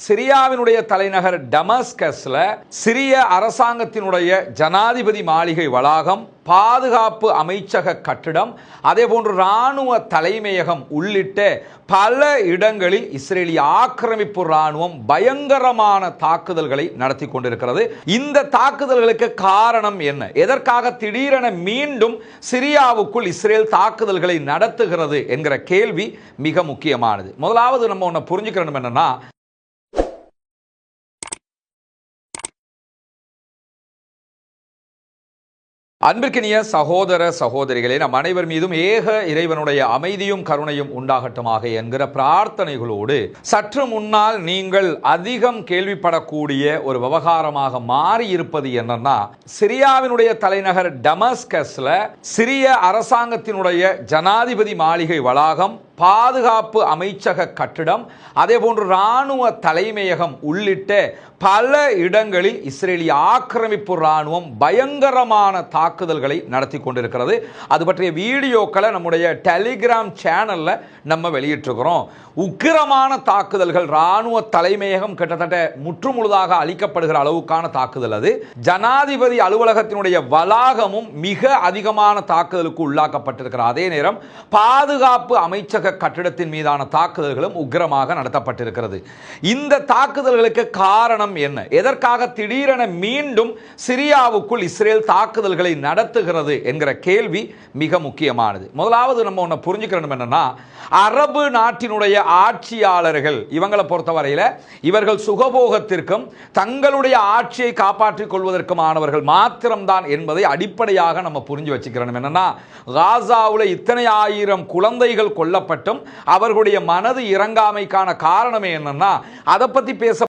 சிரியாவினுடைய தலைநகர் டமஸ்கஸ்ல சிரிய அரசாங்கத்தினுடைய ஜனாதிபதி மாளிகை வளாகம், பாதுகாப்பு அமைச்சக கட்டிடம், அதேபோன்று இராணுவ தலைமையகம் உள்ளிட்ட பல இடங்களில் இஸ்ரேலிய ஆக்கிரமிப்பு இராணுவம் பயங்கரமான தாக்குதல்களை நடத்தி கொண்டிருக்கிறது. இந்த தாக்குதல்களுக்கு காரணம் என்ன? எதற்காக திடீரென மீண்டும் சிரியாவுக்குள் இஸ்ரேல் தாக்குதல்களை நடத்துகிறது என்கிற கேள்வி மிக முக்கியமானது. முதலாவது நம்ம ஒன்று புரிஞ்சுக்கணும் என்னன்னா, அன்பிற்கினிய சகோதர சகோதரிகளே, நம் அனைவர் மீதும் ஏக இறைவனுடைய அமைதியும் கருணையும் உண்டாகட்டுமாக என்கிற பிரார்த்தனைகளோடு, சற்று முன்னால் நீங்கள் அதிகம் கேள்விப்படக்கூடிய ஒரு விவகாரமாக மாறி இருப்பது என்னன்னா, சிரியாவினுடைய தலைநகர் டமஸ்கஸ்ல சிரிய அரசாங்கத்தினுடைய ஜனாதிபதி மாளிகை வளாகம், பாதுகாப்பு அமைச்சக கட்டிடம், அதேபோன்று இராணுவ தலைமையகம் உள்ளிட்ட பல இடங்களில் இஸ்ரேலிய ஆக்கிரமிப்பு இராணுவம் பயங்கரமான தாக்குதல்களை நடத்தி கொண்டிருக்கிறது. அது பற்றிய வீடியோக்களை நம்முடைய டெலிகிராம் சேனல்ல நம்ம வெளியிட்டிருக்கிறோம். உக்கிரமான தாக்குதல்கள், இராணுவ தலைமையகம் கிட்டத்தட்ட முற்றுமுழுதாக அழிக்கப்படுகிற அளவுக்கான தாக்குதல் அது. ஜனாதிபதி அலுவலகத்தினுடைய வளாகமும் மிக அதிகமான தாக்குதலுக்கு உள்ளாக்கப்பட்டிருக்கிறது. அதே நேரம் பாதுகாப்பு அமைச்சக கட்டிடத்தின் மீதான தாக்குதல்களும் உக்கிரமாக நடத்தப்பட்டிருக்கிறது. இந்த தாக்குதல்களுக்கு காரணம் என்ன? எதற்காக திடீரென மீண்டும் சிரியாவுக்குள் இஸ்ரேல் தாக்குதல்களை நடத்துகிறது என்கிற கேள்வி மிக முக்கியமானது. முதலாவது நம்ம ஒன்று புரிஞ்சுக்கணும் என்னன்னா, அரபு நாட்டினுடைய ஆட்சியாளர்கள் இவங்களை பொறுத்தவரையில் இவர்கள் சுகபோகத்திற்கும் தங்களுடைய ஆட்சியை காப்பாற்றிக் கொள்வதற்குமானவர்கள் மாத்திரம்தான் என்பதை அடிப்படையாக நம்ம புரிஞ்சு வச்சுக்கிறோம். என்னன்னா, காசாவில் இத்தனை ஆயிரம் குழந்தைகள் கொல்லப்பட்டும் அவர்களுடைய மனது இறங்காமைக்கான காரணமே என்னன்னா, அதை பற்றி பேச